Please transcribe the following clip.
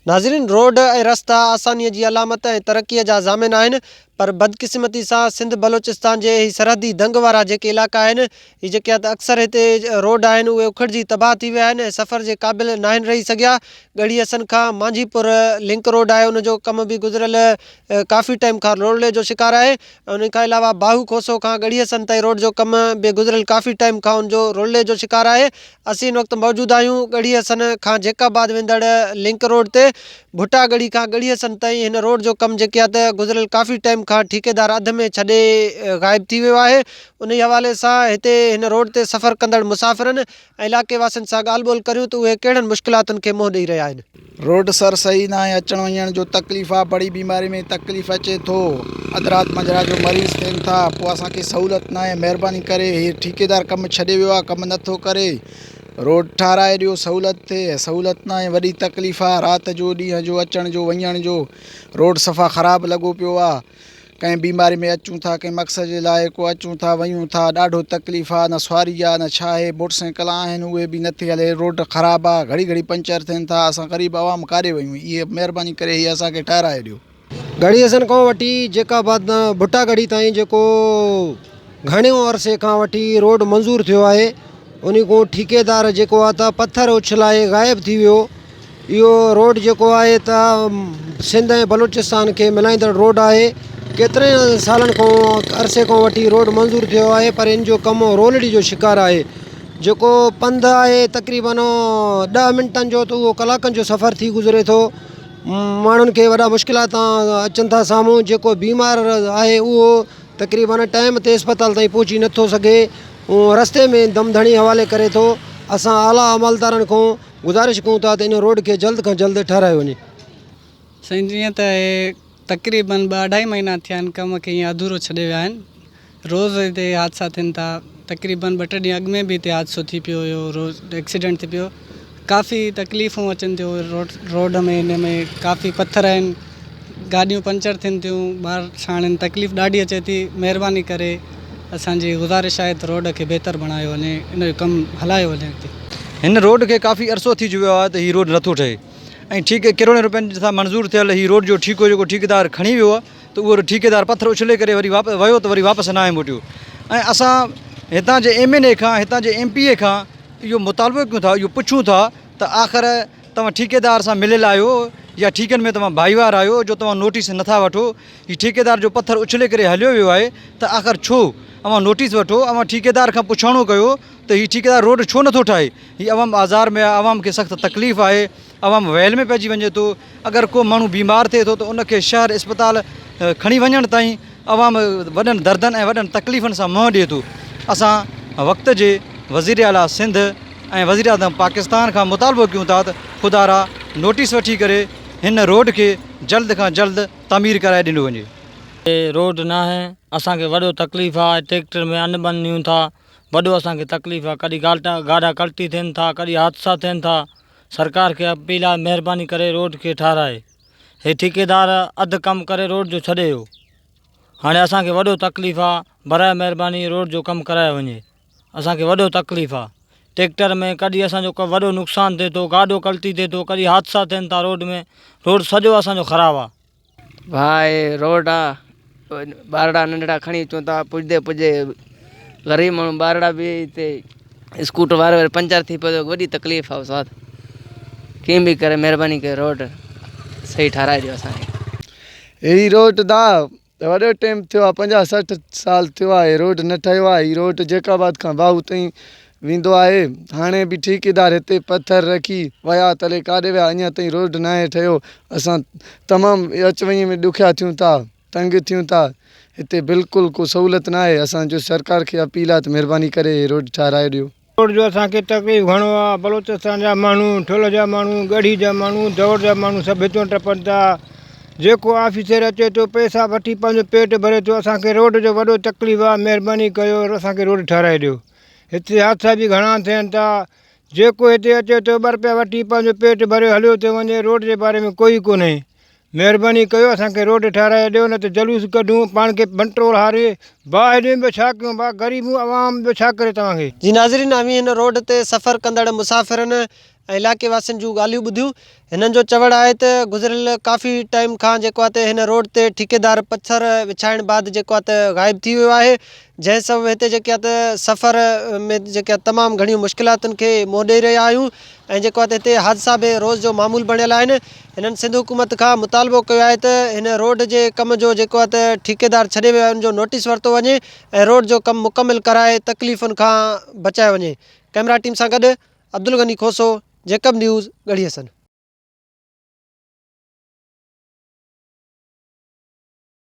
नाज़रीन, रोड ऐं रस्ता आसानीअ जी अलामत ऐं तरक़ीअ जा ज़ामिन आहिनि, पर बदकिस्मती सां सिंध बलोचिस्तान जे ही सरहदी दंग वारा जेके इलाइक़ा आहिनि, ही जेके अक्सर हिते रोड आहिनि उहे उखड़िजी तबाह थी विया आहिनि ऐं सफ़र जे क़ाबिल न आहिनि रही सघिया। ॻढ़ीअसन खां मांझीपुर लिंक रोड आहे, उनजो कम बि गुज़िरियल काफ़ी टाइम खां रोड़ले जो शिकार आहे। उन खां अलावा बाहू खोसो खां ॻढ़ीअसन ताईं रोड जो कम बि गुज़िरियल काफ़ी टाइम खां उनजो रोड़ले जो शिकार आहे। असीं इन वक़्तु मौजूद आहियूं ॻढ़ीअसन खां जेकाबाद वेंदड़ लिंक रोड ते। भुटागढ़ी खां ॻढ़ीअसन ताईं हिन रोड जो कमु जेके आहे त गुज़िरियल काफ़ी टाइम खां ठेकेदार अध में छॾे ग़ाइबु थी वियो आहे। उन ई हवाले सां हिते हिन रोड ते सफ़र कंदड़ मुसाफ़िरनि ऐं इलाइक़े वासियुनि सां ॻाल्हि ॿोल करियूं त उहे कहिड़नि मुश्किलातुनि खे मुंहुं ॾेई रहिया आहिनि। रोड सर सही ना आहे, अचण वञण जो तकलीफ़ आहे, बड़ी बीमारी में तकलीफ़ अचे थो, अधु राति मंझरा जो मरीज़ थियनि था, पोइ असांखे सहूलियत न आहे। महिरबानी करे हे ठेकेदार कमु छॾे वियो आहे, कमु नथो करे, रोड ठाराए ॾियो, सहूलियत थिए। सहूलियत न आहे, वॾी तकलीफ़ आहे, राति जो ॾींहं जो अचण जो वञण जो। रोड सफ़ा ख़राबु लॻो पियो आहे, कंहिं बीमारी में अचूं था, कंहिं मक़सद जे लाइ को अचूं था वञूं था, ॾाढो तकलीफ़ आहे। न सवारी आहे न छा आहे, मोटरसाइकिल आहिनि उहे बि नथी हले, रोड ख़राबु आहे, घड़ी घड़ी पंचर थियनि था। असां ग़रीब आवाम काॾे वञूं, इहे महिरबानी करे इहे असांखे ठाराए ॾियो। ॻढ़ीअसन खां वठी जेकाबाद भुटागढ़ी ताईं जेको घणे अरसे खां वठी रोड मंज़ूर थियो आहे, उन खां ठेकेदार जेको आहे त पथर उछलाए ग़ाइबु थी वियो। इहो रोड जेको आहे त सिंध ऐं बलूचिस्तान खे मिलाईंदड़ रोड आहे। केतिरे सालनि खां अरसे खां वठी रोड मंज़ूर थियो आहे, पर इन जो कमु रोलड़ी जो शिकार आहे। जेको पंधु आहे तक़रीबन 10 मिंटनि जो, त उहो कलाकनि जो सफ़र थी गुज़रे थो। माण्हुनि खे वॾा मुश्किलात अचनि था साम्हूं। जेको बीमार आहे उहो तक़रीबन टाइम ते अस्पताल ताईं पहुची नथो सघे, रस्ते में दम धणी हवाले करे थो। असां आला अमलदारनि खां गुज़ारिश कयूं था त इन रोड खे जल्द खां जल्द ठारायो वञे। साईं, जीअं त तक़रीबन 2-2.5 महीना थिया आहिनि कम खे ईअं अधूरो छॾे विया आहिनि। रोज़ हिते हादसा थियनि था। तक़रीबन 2-3 ॾींहं अॻु में बि हिते हादसो थी पियो हुयो, रोज़ एक्सीडेंट थी पियो। काफ़ी तकलीफ़ूं अचनि थियूं रोड में। हिन में काफ़ी पथर आहिनि, गाॾियूं पंचर थियनि थियूं, ॿार छाणनि, तकलीफ़ ॾाढी अचे थी। महिरबानी करे असांजी गुज़ारिश आहे त रोड खे बहितर बणायो वञे, इन जो कमु हलायो वञे। हिन रोड खे काफ़ी अरसो थी चुकियो आहे त हीउ रोड नथो ठहे ऐं किरोड़नि रुपयनि सां मंज़ूरु थियल हीउ रोड जो ठीको जेको ठेकेदार खणी वियो आहे, त उहो ठेकेदार पथर उछले करे वरी वियो त वरी वापसि न आहे मोटियो। ऐं असां हितां जे MNA खां, हितां जे MPA खां इहो मुतालबो कयूं था, इहो पुछूं था त आख़िर तव्हां ठेकेदार सां मिलियल आहियो या ठीकनि में तव्हां भाईवार आहियो जो तव्हां नोटिस नथा वठो। हीउ ठेकेदार जो पथर उछले करे हलियो वियो आहे, त आख़िर छो अवां नोटिस वठो, अवां ठेकेदार खां पुछाणो कयो त हीउ ठेकेदार रोड छो नथो ठाहे। हीउ अवाम आज़ार में आहे, अवाम खे सख़्तु तकलीफ़ आहे, अवाम वैल में पइजी वञे थो। अगरि को माण्हू बीमार थिए थो त उनखे शहर अस्पताल खणी वञण ताईं अवाम वॾनि दर्दनि ऐं वॾनि तकलीफ़ुनि सां मुंहुं ॾिए थो। असां वक़्त जे वज़ीर आला सिंध ऐं वज़ीर आज़म पाकिस्तान खां मुतालबो कयूं था त खुदारा नोटिस वठी करे हिन रोड खे जल्द खां जल्द तामीर कराए ॾिनो वञे। रोड न आहे, असांखे वॾो तकलीफ़ आहे। ट्रैक्टर में अन बन ॾियूं था, वॾो असांखे तकलीफ़ आहे। कॾहिं गाॾा कल्टी थियनि था, कॾहिं हादसा थियनि था। सरकार खे अपील आहे, महिरबानी करे रोड खे ठाराए। हे ठेकेदार अधु कमु करे रोड जो छॾे वियो, हाणे असांखे वॾो तकलीफ़ आहे। बराए महिरबानी रोड जो कमु करायो वञे, असांखे वॾो तकलीफ़ आहे। ट्रैक्टर में कॾहिं असांजो वॾो नुक़सानु थिए थो, गाॾो कल्टी थिए थो, कॾहिं हादसा थियनि था रोड में। रोड सॼो असांजो ख़राबु आहे। भाई रोड आहे, ॿारड़ा नंढड़ा खणी अचूं था, पुॼदे पुॼे ग़रीब माण्हू ॿारड़ा बि हिते स्कूटर वारे पंचर थी पियो, वॾी तकलीफ़ आहे। उस्ताद कीअं बि करे महिरबानी करे रोड सही ठाराए ॾियो असांखे। हीअ रोड दा वॾो टाइम थियो आहे, 50-60 साल थियो आहे रोड न ठहियो आहे। हीअ रोड जेकाबाद खां बाहू ताईं वेंदो आहे। हाणे बि ठेकेदार हिते पथर रखी विया, तले काॾे विया, अञा ताईं रोड न आहे ठहियो। असां तमामु अच वञ में ॾुखिया थियूं था, तंग थियूं था। हिते बिल्कुलु को सहूलियत न आहे। असांजो सरकार खे अपील आहे त महिरबानी करे रोड ठाराए ॾियो। रोड जो असांखे तकलीफ़ घणो आहे। बलोचिस्तान जा माण्हू, ठुल जा माण्हू, ॻढ़ी जा माण्हू, दौड़ जा माण्हू सभु हितां टपनि था। जेको ऑफिसर अचे थो पैसा वठी पंहिंजो पेट भरे थो। असांखे रोड जो वॾो तकलीफ़ आहे, महिरबानी कयो असांखे रोड ठाराए ॾियो। हिते हादसा बि घणा थियनि था। जेको हिते अचे थो 2 रुपया वठी पंहिंजो पेट भरे हलियो थो वञे। रोड जे बारे में कोई कोन्हे। महिरबानी कयो असांखे रोड ठाराए ॾियो, न त जलूस कढूं, पाण खे कंट्रोल हारे। भाउ हेॾे बि छा कयूं, भाउ ग़रीब आवाम बि छा करे तव्हांखे। जी नाज़रीन, अमी हिन रोड ते सफ़र कंदड़ मुसाफ़िरनि ऐं इलाइक़े वासियुनि जूं ॻाल्हियूं ॿुधियूं। हिननि जो चवणु आहे त गुज़िरियल काफ़ी टाइम खां जेको आहे त हिन रोड ते ठेकेदार पथर विछाइण बाद जेको आहे त ग़ाइबु थी वियो आहे, जंहिं सबबु हिते जेके आहे त सफ़र में जेके आहे तमामु घणियूं मुश्किलातुनि खे मुंहुं ॾेई रहिया आहियूं ऐं जेको आहे त हिते हादसा बि रोज़ जो मामूल बणियल आहिनि। हिननि सिंध हुकूमत खां मुतालबो कयो आहे त हिन रोड जे कम जो जेको आहे त ठेकेदार छॾे विया आहिनि जो नोटिस वरितो वञे ऐं रोड जो कमु मुकमिल कराए तकलीफ़ुनि खां बचाए वञे। कैमरा टीम सां गॾु अब्दुल गनी खोसो, जेकब न्यूज़, गढ़ी हसन।